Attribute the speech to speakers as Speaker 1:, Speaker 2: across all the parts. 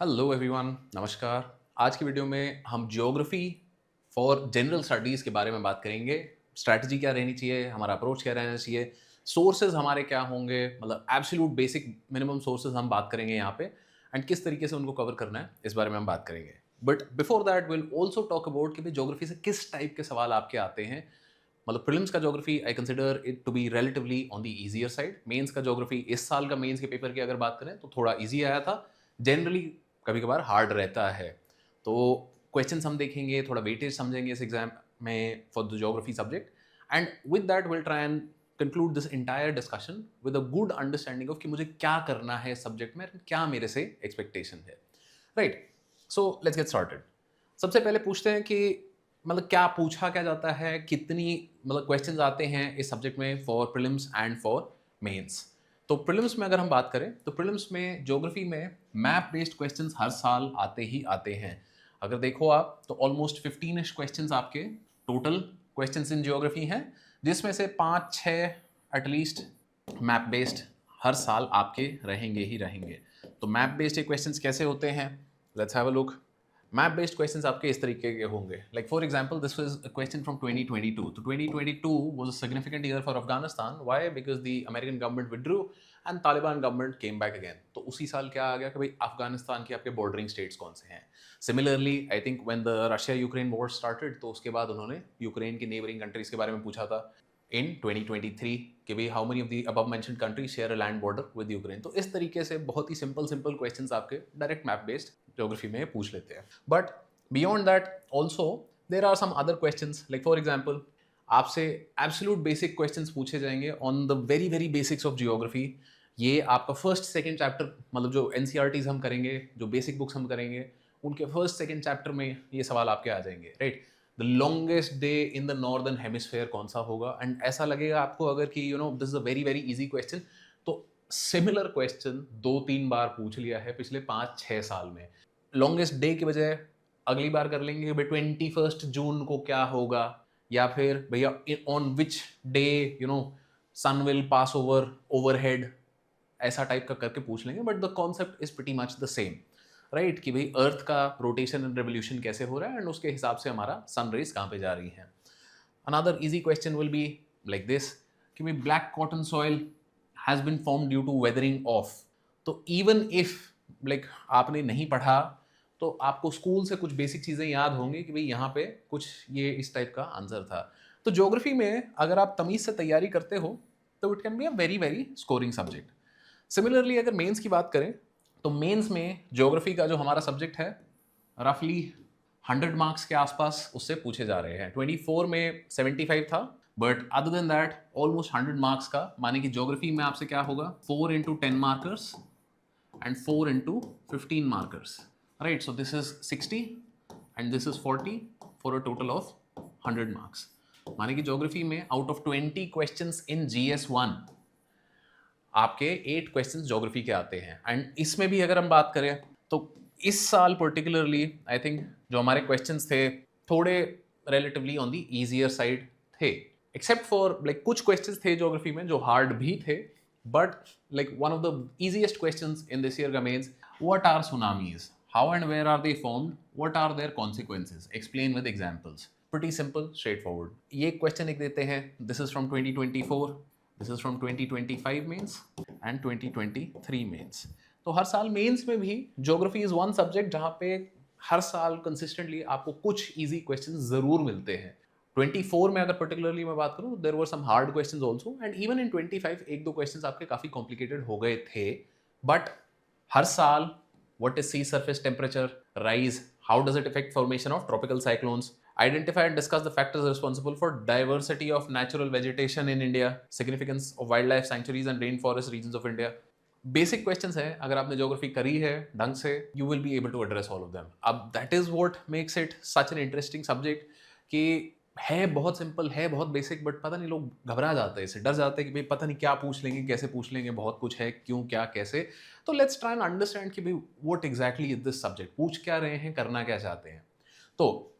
Speaker 1: Hello everyone, नमस्कार। आज की वीडियो में हम ज्योग्राफी फॉर जनरल स्टडीज़ के बारे में बात करेंगे। स्ट्रैटेजी क्या रहनी चाहिए, हमारा अप्रोच क्या रहना चाहिए, सोर्सेज हमारे क्या होंगे, मतलब एब्सोल्यूट बेसिक मिनिमम सोर्सेज हम बात करेंगे यहाँ पे एंड किस तरीके से उनको कवर करना है इस बारे में हम बात करेंगे। But before that will also talk about कि भाई ज्योग्राफी से किस टाइप के सवाल आपके आते हैं। मतलब प्रीलिम्स का geography I consider it to be relatively on the easier side. Mains का ज्योग्राफी इस साल का मेंस के पेपर की अगर बात करें तो थोड़ा ईजी आया था। जनरली कभी कभार हार्ड रहता है। तो क्वेश्चंस हम देखेंगे, थोड़ा वेटेज समझेंगे इस एग्जाम में for the geography subject and with that will try and conclude this entire discussion with a good understanding of कि मुझे क्या करना है सब्जेक्ट में, क्या मेरे से एक्सपेक्टेशन है। Right, so let's get started. सबसे पहले पूछते हैं कि मतलब क्या पूछा क्या जाता है, कितनी मतलब क्वेश्चंस आते हैं इस सब्जेक्ट में for prelims and for mains. तो प्रीलिम्स में अगर हम बात करें तो प्रीलिम्स में ज्योग्राफी में मैप बेस्ड क्वेश्चंस हर साल आते ही आते हैं। अगर देखो आप तो ऑलमोस्ट 15 क्वेश्चंस आपके टोटल क्वेश्चंस इन ज्योग्राफी हैं, जिसमें से 5-6 एटलीस्ट मैप बेस्ड हर साल आपके रहेंगे ही रहेंगे। तो मैप बेस्ड क्वेश्चंस कैसे होते हैं, let's have a look. Map based questions आपके इस तरीके के होंगे, like for example this was a question from 2022। तो 2022 was a significant year for Afghanistan. Why? Because the American government withdrew and Taliban government came back again. तो उसी साल क्या आ गया कि भाई अफगानिस्तान के आपके बॉर्डरिंग स्टेट्स कौन से हैं। Similarly I think when the Russia Ukraine war started तो उसके बाद उन्होंने यूक्रेन की नेबरिंग कंट्रीज के बारे में पूछा था इन 2023 कि भाई how many of the above mentioned countries share a land border with Ukraine. तो इस तरीके से बहुत ही सिंपल सिंपल क्वेश्चंस आपके डायरेक्ट मैप बेस्ड ज्योग्राफी में पूछ लेते हैं। But beyond that also there are some other questions, like for example आपसे एब्सोल्यूट बेसिक क्वेश्चंस पूछे जाएंगे on the very very basics of geography. ये आपका फर्स्ट सेकंड चैप्टर, मतलब जो एनसीईआरटीज हम करेंगे, जो बेसिक बुक्स हम करेंगे, उनके फर्स्ट सेकंड चैप्टर में ये सवाल आपके आ जाएंगे। Right, the longest day in the northern hemisphere कौन सा होगा, एंड ऐसा लगेगा आपको अगर कि you know this is a very very easy question. तो सिमिलर क्वेश्चन 2-3 बार पूछ लिया है पिछले 5-6 साल में। लॉन्गेस्ट डे की बजाय अगली बार कर लेंगे भाई 21 जून को क्या होगा, या फिर भैया on which day you know sun will pass over overhead, ऐसा टाइप का करके पूछ लेंगे। But the concept is pretty much the same. Right, कि भाई अर्थ का रोटेशन एंड रेवोल्यूशन कैसे हो रहा है एंड उसके हिसाब से हमारा सन रेज कहाँ पे जा रही है। Another easy question will be like this कि भाई black cotton soil has been form due to weathering of. तो इवन इफ लाइक आपने नहीं पढ़ा तो आपको स्कूल से कुछ बेसिक चीज़ें याद होंगी कि भाई यहाँ पे कुछ ये इस टाइप का आंसर था। तो ज्योग्राफी में अगर आप तमीज़ से तैयारी करते हो तो it can be a very very scoring subject. Similarly अगर मेंस की बात करें तो मेंस में ज्योग्राफी का जो हमारा सब्जेक्ट है रफली 100 मार्क्स के आसपास उससे पूछे जा रहे हैं। 24 में 75 था, but other than that almost 100 marks का। माने कि ज्योग्राफी में आपसे क्या होगा, 4 into 10 markers and 4 into 15 markers. Right, so this is 60 and this is 40 for a total of 100 marks. माने कि ज्योग्राफी में out of 20 questions in GS1 आपके 8 क्वेश्चंस ज्योग्राफी के आते हैं। एंड इसमें भी अगर हम बात करें तो इस साल पर्टिकुलरली आई थिंक जो हमारे क्वेश्चंस थे थोड़े relatively on the easier side थे, एक्सेप्ट फॉर लाइक कुछ क्वेश्चंस थे ज्योग्राफी में जो हार्ड भी थे। But like one of the easiest questions in this year का mains, what are tsunamis, how and where are they formed, what are their consequences, explain with examples. Pretty simple, straightforward. ये question एक देते हैं, this is from 2024, this is from 2025 mains and 2023 mains. तो हर साल mains में भी geography is one subject जहाँ पे हर साल कंसिस्टेंटली आपको कुछ इजी क्वेश्चंस जरूर मिलते हैं। 24 में अगर पर्टिकुलरली मैं बात करूं, there were some hard questions also, and even in 25 एक दो क्वेश्चंस आपके काफी कॉम्प्लिकेटेड हो गए थे। बट हर साल what is sea surface temperature rise, how does it effect formation of tropical cyclones, identify and discuss the factors responsible for diversity of natural vegetation in India, significance of wildlife sanctuaries and rainforest regions of India. Basic questions हैं, अगर आपने geography करी है ढंग से you will be able to address all of them. अब that is what makes it such an interesting subject कि है बहुत सिंपल, है बहुत बेसिक, बट पता नहीं लोग घबरा जाते हैं, इससे डर जाते हैं कि भाई पता नहीं क्या पूछ लेंगे, कैसे पूछ लेंगे, बहुत कुछ है, क्यों, क्या, कैसे। तो लेट्स ट्राई एंड अंडरस्टैंड कि भाई what exactly is this subject, पूछ क्या रहे हैं, करना क्या चाहते हैं। तो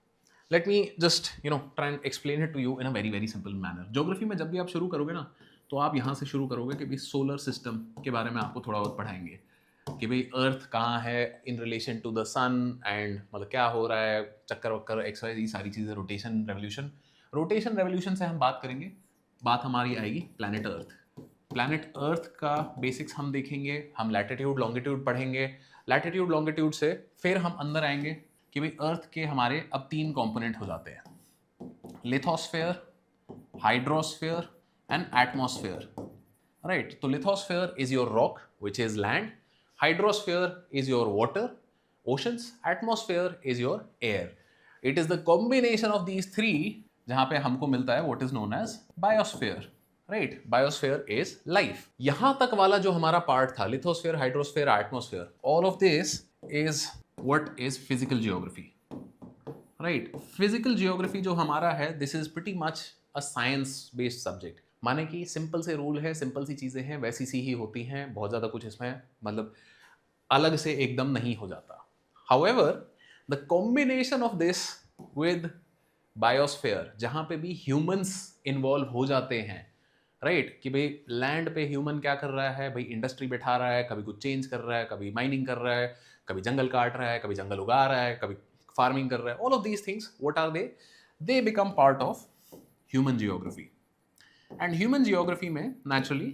Speaker 1: let me just try and explain it to you in a very very simple manner. Geography में जब भी आप शुरू करोगे ना तो आप यहाँ से शुरू करोगे कि भाई सोलर सिस्टम के बारे में आपको थोड़ा बहुत पढ़ाएंगे। कि भाई अर्थ कहाँ है in relation to the sun, and मतलब क्या हो रहा है, चक्कर वक्कर एक्स वाई जी सारी चीज़ें, रोटेशन रेवोल्यूशन से हम बात करेंगे। बात हमारी आएगी प्लैनेट अर्थ। प्लैनेट अर्थ का बेसिक्स हम देखेंगे, हम लैटिट्यूड लॉन्गिट्यूड पढ़ेंगे, लैटिट्यूड लॉन्गिट्यूड से फिर हम अंदर आएंगे कि भाई अर्थ के हमारे अब 3 कंपोनेंट हो जाते हैं, lithosphere, hydrosphere and atmosphere, right. तो lithosphere is your rock which is land, hydrosphere is your water oceans, atmosphere is your air. It is the combination of these three जहां पे हमको मिलता है what is known as biosphere, right. Biosphere is life. यहां तक वाला जो हमारा पार्ट था, lithosphere, hydrosphere, atmosphere, all of this is what is physical geography, right. Physical geography जो हमारा है, this is pretty much a science based subject. माने कि सिंपल से रूल है, सिंपल सी चीजें हैं, वैसी सी ही होती हैं, बहुत ज्यादा कुछ इसमें मतलब अलग से एकदम नहीं हो जाता। However the combination of this with biosphere, जहां पे भी ह्यूमंस इन्वॉल्व हो जाते हैं, राइट, कि भाई लैंड पे ह्यूमन क्या कर रहा है, भाई इंडस्ट्री बैठा रहा है, कभी कुछ चेंज कर रहा है, कभी माइनिंग कर रहा है, कभी जंगल काट रहा है, कभी जंगल उगा रहा है, कभी फार्मिंग कर रहा है, all of these things what are they become part of human geography. And human geography में naturally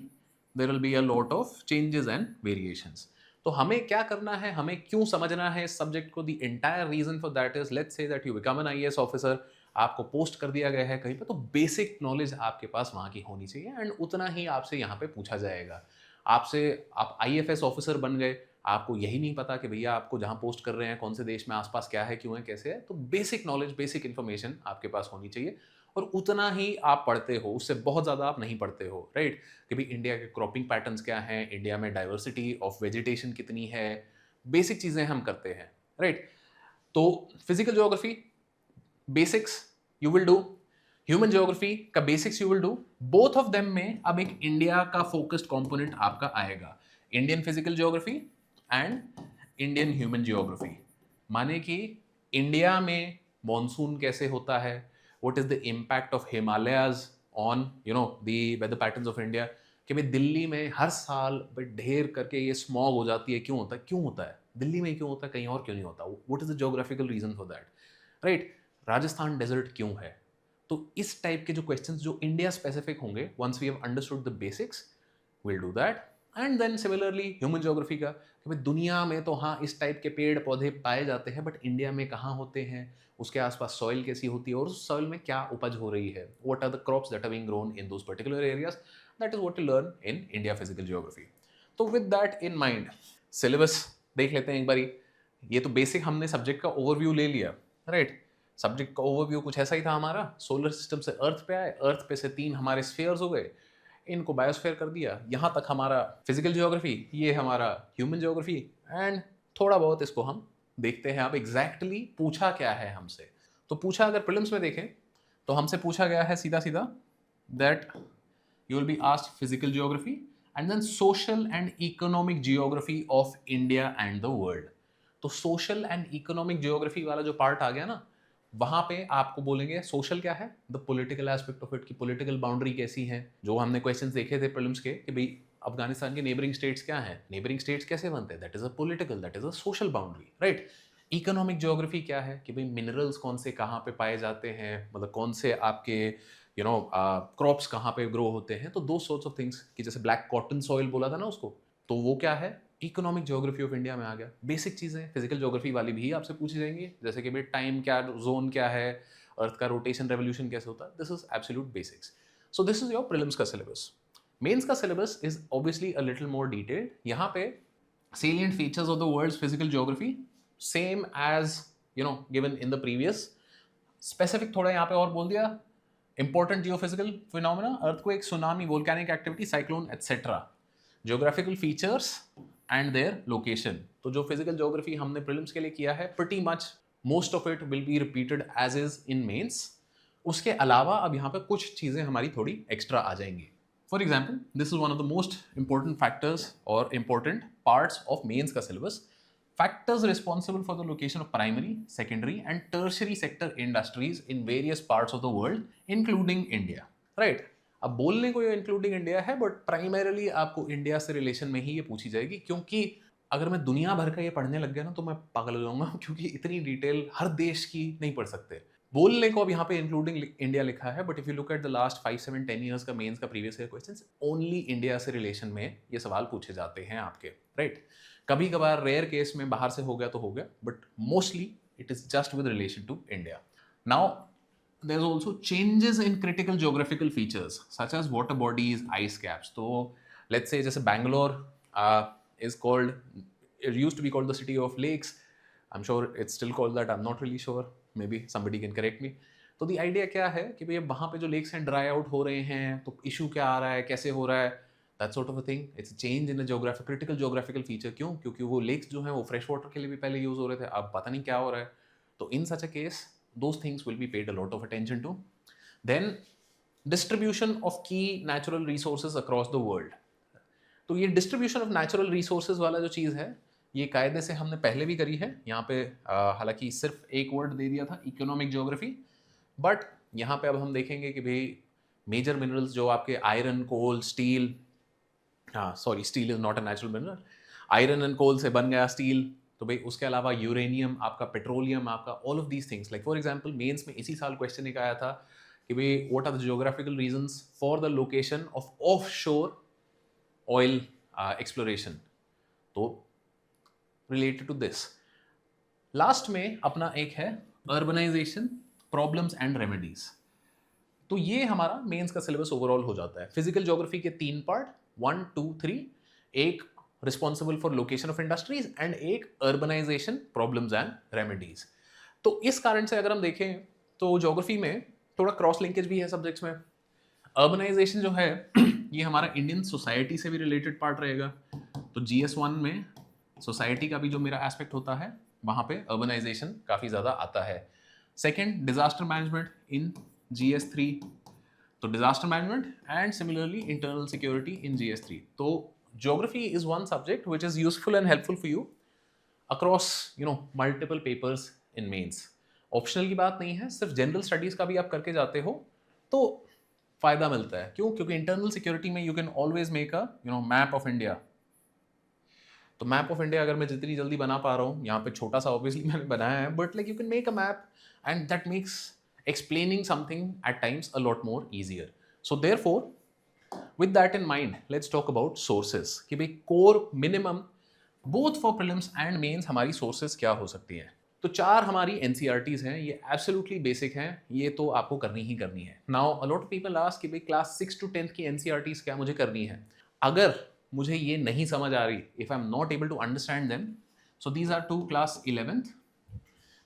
Speaker 1: there will be a lot of changes and variations. तो हमें क्या करना है, हमें क्यों समझना है इस सब्जेक्ट को, the entire reason for that is, let's say that you become an IAS officer, आपको पोस्ट कर दिया गया है कहीं पे, तो बेसिक नॉलेज आपके पास वहाँ की होनी चाहिए, एंड उतना ही आपसे यहाँ पे पूछा जाएगा। आपसे आप आईएफएस ऑफिसर बन गए, आपको यही नहीं पता कि भैया आपको जहाँ पोस्ट कर रहे हैं कौन से देश में आसपास क्या है, क्यों है, कैसे है, तो बेसिक नॉलेज, बेसिक इन्फॉर्मेशन आपके पास होनी चाहिए। और उतना ही आप पढ़ते हो, उससे बहुत ज़्यादा आप नहीं पढ़ते हो, राइट। कि भाई इंडिया के क्रॉपिंग पैटर्न्स क्या हैं, इंडिया में डाइवर्सिटी ऑफ वेजिटेशन कितनी है, बेसिक चीज़ें हम करते हैं, राइट। तो physical geography basics you will do, human geography का basics you will do, both of them में अब एक इंडिया का फोकस्ड कंपोनेंट आपका आएगा, Indian physical geography and Indian human geography. माने कि इंडिया में मॉनसून कैसे होता है, what is the impact of Himalayas on the weather patterns of India, कि भाई दिल्ली में हर साल भाई ढेर करके ये स्मॉग हो जाती है, क्यों होता है दिल्ली में, क्यों होता है, कहीं और क्यों नहीं होता, what is the geographical reason for that, right. Rajasthan desert क्यों है। तो इस टाइप के जो क्वेश्चंस जो इंडिया स्पेसिफिक होंगे, once we have understood the basics, will do that. And then similarly human geography का, कि भाई दुनिया में तो हाँ इस टाइप के पेड़ पौधे पाए जाते हैं, बट इंडिया में कहाँ होते हैं, उसके आसपास सॉइल कैसी होती है, और उस सॉइल में क्या उपज हो रही है, what are the crops that are being grown in those particular areas, that is what you learn in India physical geography. तो with that in mind, syllabus देख लेते हैं एक बारी। ये तो बेसिक हमने सब्जेक्ट का ओवरव्यू ले लिया, राइट। सब्जेक्ट का ओवरव्यू कुछ ऐसा ही था हमारा, सोलर सिस्टम से अर्थ पे आए, अर्थ पे से 3 हमारे स्फीयर्स हो गए, इनको बायोस्फीयर कर दिया, यहाँ तक हमारा फिजिकल ज्योग्राफी, ये हमारा ह्यूमन ज्योग्राफी, एंड थोड़ा बहुत इसको हम देखते हैं अब एग्जैक्टली पूछा क्या है हमसे। तो पूछा अगर प्रीलिम्स में देखें तो हमसे पूछा गया है सीधा सीधा that you will be asked physical geography and then social and economic geography of India and the world. तो सोशल एंड इकोनॉमिक जियोग्राफी वाला जो पार्ट आ गया ना, वहां पे आपको बोलेंगे सोशल क्या है, the political aspect of it, की पॉलिटिकल बाउंड्री कैसी है, जो हमने क्वेश्चंस देखे थे प्रीलिम्स के कि भाई अफगानिस्तान के नेबरिंग स्टेट्स क्या हैं, नेबरिंग स्टेट्स कैसे बनते हैं, that is a political, that is a social boundary, right. Economic geography क्या है, कि भाई मिनरल्स कौन से कहाँ पे पाए जाते हैं, मतलब कौन से आपके क्रॉप्स कहाँ पे ग्रो होते हैं, तो दो सोर्ट्स ऑफ थिंग्स, कि जैसे ब्लैक कॉटन सॉइल बोला था ना उसको, तो वो क्या है, इकोनॉमिक ज्योग्राफी ऑफ इंडिया में आ गया। बेसिक चीज़ें फिजिकल ज्योग्राफी वाली भी आपसे पूछी जाएंगी, जैसे कि भाई टाइम क्या, जोन क्या है, अर्थ का रोटेशन रेवोल्यूशन कैसे होता है, this is absolute basics. So this is your prelims का सिलेबस। मेंस का syllabus is obviously a little more detailed. यहाँ पे salient features of the world's physical geography same as given in the previous, specific थोड़ा यहाँ पे और बोल दिया, important geophysical phenomena, earthquake, tsunami, volcanic activity, cyclone etc, geographical features and their location। तो जो physical geography हमने prelims के लिए किया है, pretty much most of it will be repeated as is in mains। उसके अलावा अब यहाँ पे कुछ चीज़ें हमारी थोड़ी एक्स्ट्रा आ जाएंगी। For example, this is one of the most important factors or important parts of mains का syllabus। Factors responsible for the location of primary, secondary and tertiary sector industries in various parts of the world, including India। Right? अब बोलने को ये including India है, but primarily आपको India से relation में ही ये पूछी जाएगी, क्योंकि अगर मैं दुनिया भर का ये पढ़ने लग गया ना तो मैं पागल हो जाऊंगा क्योंकि इतनी डिटेल हर देश की नहीं पढ़ सकते। बोलने को अब यहाँ पे इंक्लूडिंग इंडिया लिखा है, but if you look at the last 5 7 10 years का मेंस का previous year questions, only India से रिलेशन में ये सवाल पूछे जाते हैं आपके, राइट। कभी कभार रेयर केस में बाहर से हो गया तो हो गया, but mostly it is just with relation to India. Now there is also changes in critical geographical features such as water bodies, ice caps. तो लेट्स से जैसे Bangalore is called, it used to be called the city of lakes. I'm sure it's still called that. I'm not really sure. Maybe somebody can correct me. तो the idea क्या है कि भैया वहाँ पे जो लेक्स हैं ड्राई आउट हो रहे हैं, तो इशू क्या आ रहा है, कैसे हो रहा है, that sort of a thing. It's a change in the critical geographical feature. क्यों? क्योंकि वो लेक्स जो हैं वो फ्रेश वाटर के लिए भी पहले यूज हो रहे थे, अब पता नहीं क्या हो रहा है। तो in such a case, those things will be paid a lot of attention to. Then distribution of key natural resources across the world. तो ये डिस्ट्रीब्यूशन ऑफ नेचुरल रिसोर्सेज वाला जो चीज़ है, ये कायदे से हमने पहले भी करी है। यहाँ पे हालांकि सिर्फ एक वर्ड दे दिया था, इकोनॉमिक ज्योग्राफी, बट यहाँ पे अब हम देखेंगे कि भाई मेजर मिनरल्स जो आपके आयरन, कोल, स्टील, हाँ sorry steel is not a natural mineral, iron and coal से बन गया स्टील, तो भाई उसके अलावा यूरेनियम, आपका पेट्रोलियम, आपका all of these things. Like for example mains में इसी साल क्वेश्चन एक आया था कि भाई what are the geographical reasons for the location of shore oil exploration, तो रिलेटेड टू दिस। लास्ट में अपना एक है अर्बनाइजेशन, प्रॉब्लम्स एंड रेमेडीज। तो ये हमारा मेंस का सिलेबस ओवरऑल हो जाता है। फिजिकल ज्योग्राफी के 3 पार्ट, 1 2 3, एक responsible for location of industries and एक अर्बनाइजेशन, प्रॉब्लम्स एंड रेमेडीज। तो इस कारण से अगर हम देखें तो ज्योग्राफी में थोड़ा क्रॉस लिंकेज भी है सब्जेक्ट्स में। अर्बनाइजेशन जो है ये हमारा इंडियन सोसाइटी से भी रिलेटेड पार्ट रहेगा। तो GS1 में सोसाइटी का भी जो मेरा एस्पेक्ट होता है वहाँ पे अर्बनाइजेशन काफ़ी ज़्यादा आता है। Second, disaster management in GS3, तो disaster management and similarly internal security in GS3। तो geography is one subject which is useful and helpful for you across multiple papers in mains. Optional की बात नहीं है, सिर्फ जनरल स्टडीज़ का भी आप करके जाते हो तो फायदा मिलता है। क्यों? क्योंकि इंटरनल सिक्योरिटी में you can always make a map of India. तो मैप ऑफ इंडिया अगर मैं जितनी जल्दी बना पा रहा हूँ, यहाँ पे छोटा सा ऑब्वियसली मैंने बनाया है, but like you can make a map and that makes explaining something at times a lot more easier. So therefore, with that in mind, let's talk about sources कि भाई core minimum both for prelims and mains हमारी sources क्या हो सकती हैं। तो 4 हमारी NCERTs हैं, ये absolutely basic हैं, ये तो आपको करनी ही करनी है। Now a lot of people ask कि भाई class 6 to 10th की NCERTs क्या मुझे करनी है। अगर मुझे ये नहीं समझ आ रही, if I'm not able to understand them, so these are 2 class 11th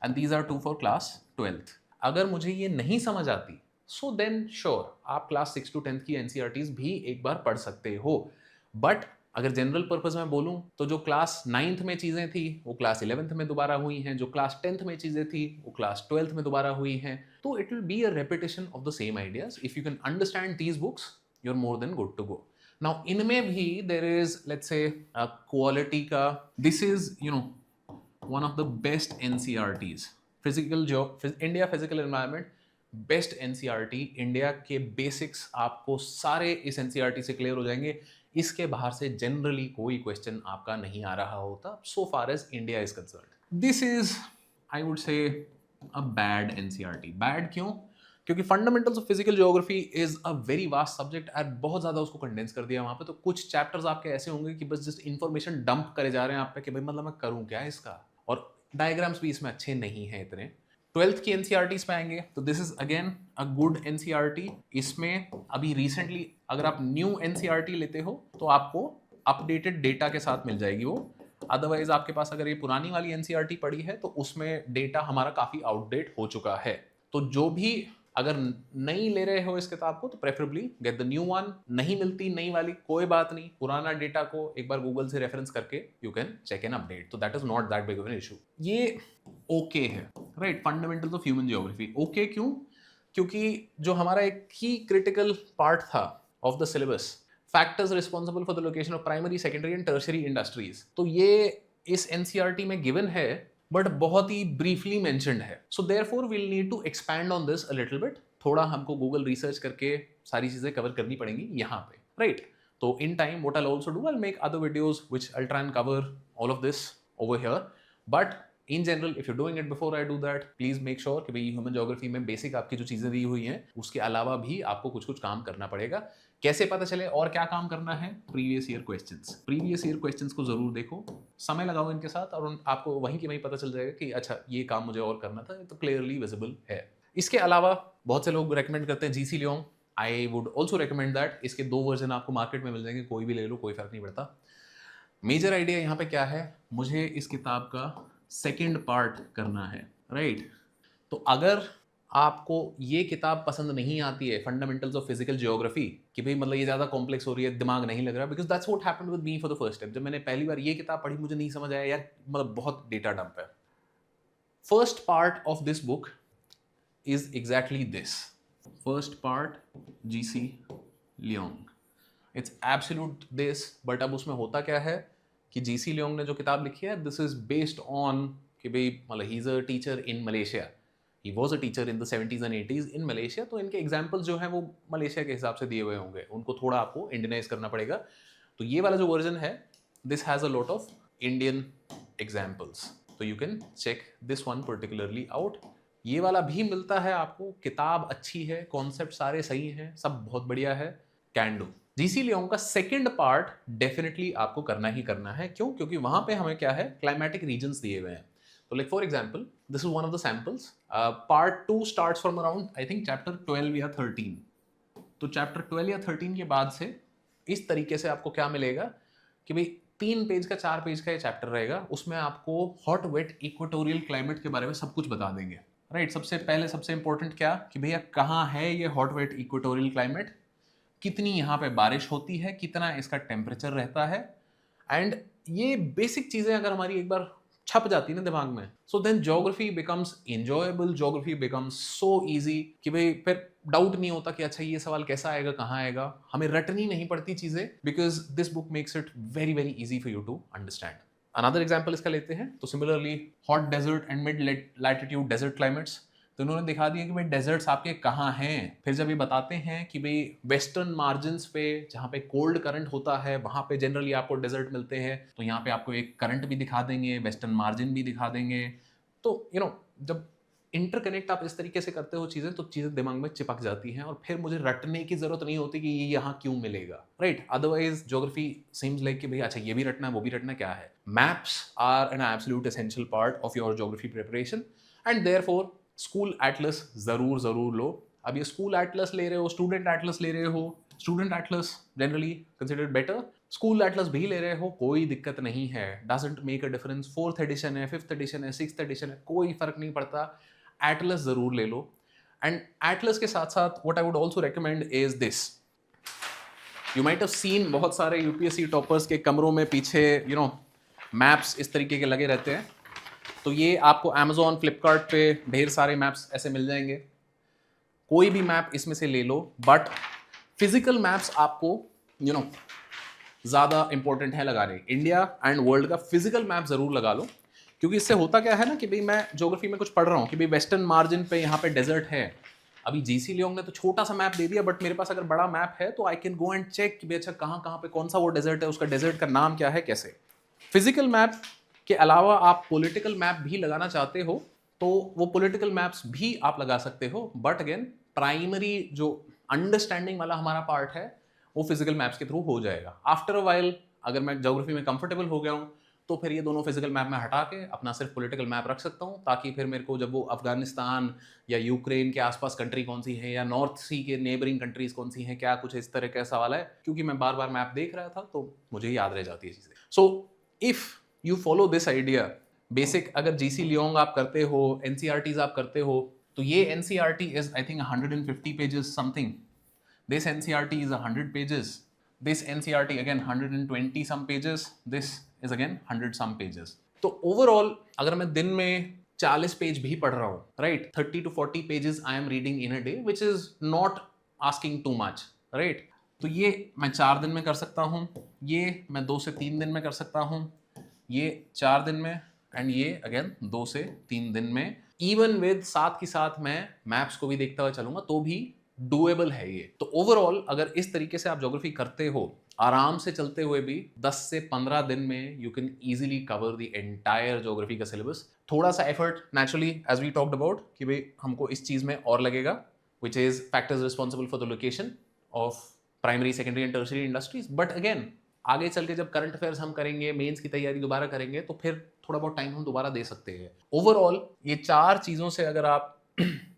Speaker 1: and these are 2 for class 12th। अगर मुझे ये नहीं समझ आती, सो देन श्योर आप क्लास 6 to 10th की NCERTs भी एक बार पढ़ सकते हो। बट अगर जनरल पर्पज में बोलूं तो जो क्लास 9th में चीज़ें थी वो क्लास 11th में दोबारा हुई हैं, जो क्लास 10th में चीज़ें थी वो क्लास 12th में दोबारा हुई हैं। तो it will be a repetition of the same ideas. If you can understand these books you are more than good to go. Now इनमें भी there is let's say quality का, this is one of the best NCERTs। India physical environment best NCERT। India के basics आपको सारे इस NCERT से clear हो जाएंगे। इसके बाहर से जनरली कोई क्वेश्चन आपका नहीं आ रहा होता so far as India is concerned. This is I would say a bad NCERT। Bad क्यों? क्योंकि fundamentals of physical geography is a very vast subject और बहुत ज़्यादा उसको कंडेंस कर दिया वहाँ पे। तो कुछ चैप्टर्स आपके ऐसे होंगे कि बस जस्ट इन्फॉर्मेशन डंप करे जा रहे हैं आप पे कि भाई मतलब मैं करूँ क्या इसका, और डायग्राम्स भी इसमें अच्छे नहीं हैं इतने। 12th की NCERTs पे आएंगे तो this is again a good NCERT। इसमें अभी रिसेंटली अगर आप न्यू NCERT लेते हो तो आपको अपडेटेड डेटा के साथ मिल जाएगी वो। अदरवाइज आपके पास अगर ये पुरानी वाली NCERT पड़ी है तो उसमें डेटा हमारा काफ़ी आउटडेट हो चुका है। तो जो भी अगर नहीं ले रहे हो इस किताब को तो preferably get the new one. नहीं मिलती नई वाली, कोई बात नहीं, पुराना डेटा को एक बार गूगल से रेफरेंस करके you can check an update. तो that is not that big of an issue. ये ओके है, right. Fundamentals of human geography okay क्यों? क्योंकि जो हमारा एक की क्रिटिकल पार्ट था of the syllabus, factors responsible for the location of primary, secondary and tertiary industries, तो ये इस NCERT में गिवन है बट बहुत ही ब्रीफली मेंशन्ड है। So therefore we'll need to expand on this a little bit. थोड़ा हमको गूगल रिसर्च करके सारी चीजें कवर करनी पड़ेंगी यहाँ पे, राइट। तो in time, what I'll also do, I'll make other videos which I'll try and cover all of this over here. But in general, if you're doing it before I do that, please make sure कि भाई human geography में basic आपकी जो चीज़ें दी हुई हैं उसके अलावा भी आपको कुछ कुछ काम करना पड़ेगा। कैसे पता चले और क्या काम करना है? प्रीवियस ईयर क्वेश्चंस को जरूर देखो, समय लगाओ इनके साथ और आपको वहीं की वहीं पता चल जाएगा कि अच्छा ये काम मुझे और करना था, तो क्लियरली विजिबल है। इसके अलावा बहुत से लोग रेकमेंड करते हैं GC Leong. I would also recommend that. इसके 2 वर्जन आपको मार्केट में मिल जाएंगे, कोई भी ले लो, कोई फर्क नहीं पड़ता। मेजर आइडिया यहाँ पे क्या है, मुझे इस किताब का सेकेंड पार्ट करना है, राइट? तो अगर आपको ये किताब पसंद नहीं आती है, फंडामेंटल्स ऑफ फिजिकल जियोग्राफी, कि भाई मतलब ये ज़्यादा कॉम्प्लेक्स हो रही है, दिमाग नहीं लग रहा, because that's what happened with me for the first time. जब मैंने पहली बार ये किताब पढ़ी मुझे नहीं समझ आया यार, मतलब बहुत डेटा डंप है। First part of this book is exactly this. First part GC Leong, it's absolute this. But अब उसमें होता क्या है कि जीसी लियोंग ने जो किताब लिखी है, दिस इज बेस्ड ऑन कि भाई मतलब he is a teacher in Malaysia, he was a teacher in the 70s and 80s in Malaysia. तो इनके एग्जाम्पल्स जो हैं वो मलेशिया के हिसाब से दिए हुए होंगे, उनको थोड़ा आपको इंडियनाइज करना पड़ेगा। तो ये वाला जो वर्जन है, this has a lot of Indian examples, तो you can check this one particularly out. ये वाला भी मिलता है आपको, किताब अच्छी है, कॉन्सेप्ट सारे सही हैं, सब बहुत बढ़िया है, कैन डू। जीसी लियोंग का सेकंड पार्ट डेफिनेटली आपको करना ही करना है। क्यों? क्योंकि वहां पे हमें क्या है, क्लाइमेटिक रीजन्स दिए हुए हैं। तो like for example, this is one of the samples. Part 2 starts from around I think chapter 12 या 13। तो चैप्टर 12 या 13 के बाद से इस तरीके से आपको क्या मिलेगा कि भाई 3 पेज का 4 पेज का ये चैप्टर रहेगा, उसमें आपको हॉट वेट इक्वेटोरियल क्लाइमेट के बारे में सब कुछ बता देंगे, राइट? सबसे पहले सबसे इंपॉर्टेंट क्या कि भैया कहाँ है ये हॉट वेट इक्वेटोरियल क्लाइमेट, कितनी यहाँ पे बारिश होती है, कितना इसका टेम्परेचर रहता है। एंड ये बेसिक चीजें अगर हमारी एक बार छप जाती है ना दिमाग में, so then geography becomes enjoyable, geography becomes so easy कि भाई फिर डाउट नहीं होता कि अच्छा ये सवाल कैसा आएगा, कहाँ आएगा, हमें रटनी नहीं पड़ती चीजें, because this book makes it very very easy for you to understand. Another example इसका लेते हैं, तो similarly hot desert and mid latitude desert climates, तो इन्होंने दिखा दिया कि भाई डेजर्ट्स आपके कहाँ हैं। फिर जब ये बताते हैं कि भाई वेस्टर्न मार्जिन्स पे जहाँ पे कोल्ड करंट होता है वहाँ पे जनरली आपको डेजर्ट मिलते हैं, तो यहाँ पे आपको एक करंट भी दिखा देंगे, वेस्टर्न मार्जिन भी दिखा देंगे। तो जब इंटरकनेक्ट आप इस तरीके से करते हो चीज़ें, तो चीज़ें दिमाग में चिपक जाती हैं और फिर मुझे रटने की जरूरत नहीं होती कि ये यहाँ क्यों मिलेगा, right? Otherwise geography seems like कि भाई अच्छा ये भी रटना है वो भी रटना, क्या है। Maps are an absolute essential part of your geography preparation and therefore school atlas जरूर जरूर लो। अब ये स्कूल एटलस ले रहे हो, स्टूडेंट एटलस ले रहे हो, student atlas generally considered better, school atlas भी ले रहे हो, कोई दिक्कत नहीं है, doesn't make a difference. 4th edition है, 5th एडिशन है, 6th एडिशन है, कोई फर्क नहीं पड़ता, एटलस जरूर ले लो। एंड एटलस के साथ साथ what I would also recommend is this. You might have seen बहुत सारे यूपीएससी टॉपर्स के कमरों में पीछे मैप्स इस तरीके के लगे रहते हैं। तो ये आपको Amazon, फ्लिपकार्ट पे ढेर सारे मैप्स ऐसे मिल जाएंगे, कोई भी मैप इसमें से ले लो। बट फिजिकल मैप्स आपको ज़्यादा इंपॉर्टेंट है लगाने। इंडिया एंड वर्ल्ड का फिजिकल मैप ज़रूर लगा लो, क्योंकि इससे होता क्या है ना कि भाई मैं ज्योग्राफी में कुछ पढ़ रहा हूँ कि भाई वेस्टर्न मार्जिन पे यहाँ पे डेजर्ट है। अभी जीसी लियोंग ने तो छोटा सा मैप दे दिया, बट मेरे पास अगर बड़ा मैप है तो I can go and check कि भाई अच्छा कहाँ कहाँ पे कौन सा वो डेजर्ट है, उसका डेजर्ट का नाम क्या है, कैसे। फिजिकल मैप के अलावा आप पॉलिटिकल मैप भी लगाना चाहते हो तो वो पॉलिटिकल मैप्स भी आप लगा सकते हो, बट अगेन प्राइमरी जो अंडरस्टैंडिंग वाला हमारा पार्ट है वो फिजिकल मैप्स के थ्रू हो जाएगा। आफ्टर अ वाइल अगर मैं ज्योग्राफी में कंफर्टेबल हो गया हूँ तो फिर ये दोनों फिजिकल मैप में हटा के अपना सिर्फ पॉलिटिकल मैप रख सकता हूँ, ताकि फिर मेरे को जब वो अफगानिस्तान या यूक्रेन के आसपास कंट्री कौन सी है या नॉर्थ सी के नेबरिंग कंट्रीज कौन सी हैं, क्या कुछ इस तरह का सवाल है, क्योंकि मैं बार बार मैप देख रहा था तो मुझे याद रह जाती है चीज़ें। So if you follow this idea, basic अगर जीसी लियोंग आप करते हो, एनसीईआरटीज आप करते हो, तो ये NCERT is I think 150 pages something, this NCERT is 100 pages, this NCERT again 120 some pages, this is again 100 some pages। तो ओवरऑल अगर मैं दिन में 40 पेज भी पढ़ रहा हूँ, right, 30 to 40 pages I am reading in a day, which is not asking too much, right. तो ये मैं 4 दिन में कर सकता हूँ, ये मैं 2 से 3 दिन में कर सकता हूँ, ये 4 दिन में, एंड ये अगेन 2 से 3 दिन में। इवन विद साथ ही साथ मैं मैप्स को भी देखता हुआ चलूंगा तो भी डुएबल है ये। तो ओवरऑल अगर इस तरीके से आप ज्योग्राफी करते हो आराम से चलते हुए भी 10 से 15 दिन में you can easily cover the entire geography का सिलेबस। थोड़ा सा effort naturally as we talked about कि भाई हमको इस चीज में और लगेगा, which is factors responsible for the location of primary secondary and tertiary industries. But again आगे चल के जब करंट अफेयर्स हम करेंगे, मेंस की तैयारी दोबारा करेंगे, तो फिर थोड़ा बहुत टाइम हम दोबारा दे सकते हैं। ओवरऑल ये 4 चीजों से अगर आप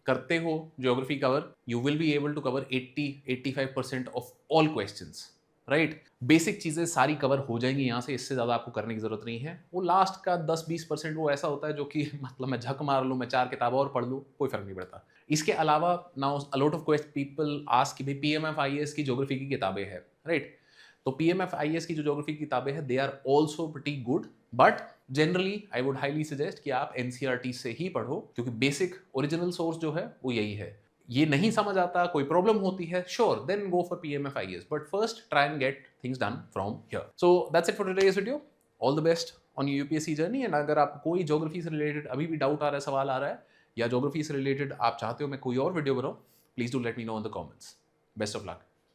Speaker 1: करते हो geography cover, you will be able to cover 80-85% of all questions, right. Basic चीजें सारी कवर हो जाएंगी यहाँ से, इससे ज्यादा आपको करने की जरूरत नहीं है। वो लास्ट का 10-20% वो ऐसा होता है जो कि मतलब मैं झक मार लूँ, मैं 4 किताब और पढ़ लूँ, कोई फर्क नहीं पड़ता। इसके अलावा now a lot of question people ask कि भाई पीएमएफ आईएएस की ज्योग्राफी की किताबें हैं, राइट। तो पीएमएफ आईएएस की जो ज्योग्राफी की किताबें हैं, they are also pretty good, but generally I would highly suggest कि आप एनसीईआरटी से ही पढ़ो, क्योंकि बेसिक ओरिजिनल सोर्स जो है वो यही है। ये नहीं समझ आता, कोई प्रॉब्लम होती है, sure then go for PMF IAS, but first try and get things done from here. So that's it for today's video. All the best on your UPSC journey. And अगर आपको कोई ज्योग्राफी से related अभी भी doubt आ रहा है, सवाल आ रहा है, या ज्योग्राफी से रिलेटेड आप चाहते हो मैं कोई और वीडियो बनाऊं, please do let me know in the comments. Best of luck.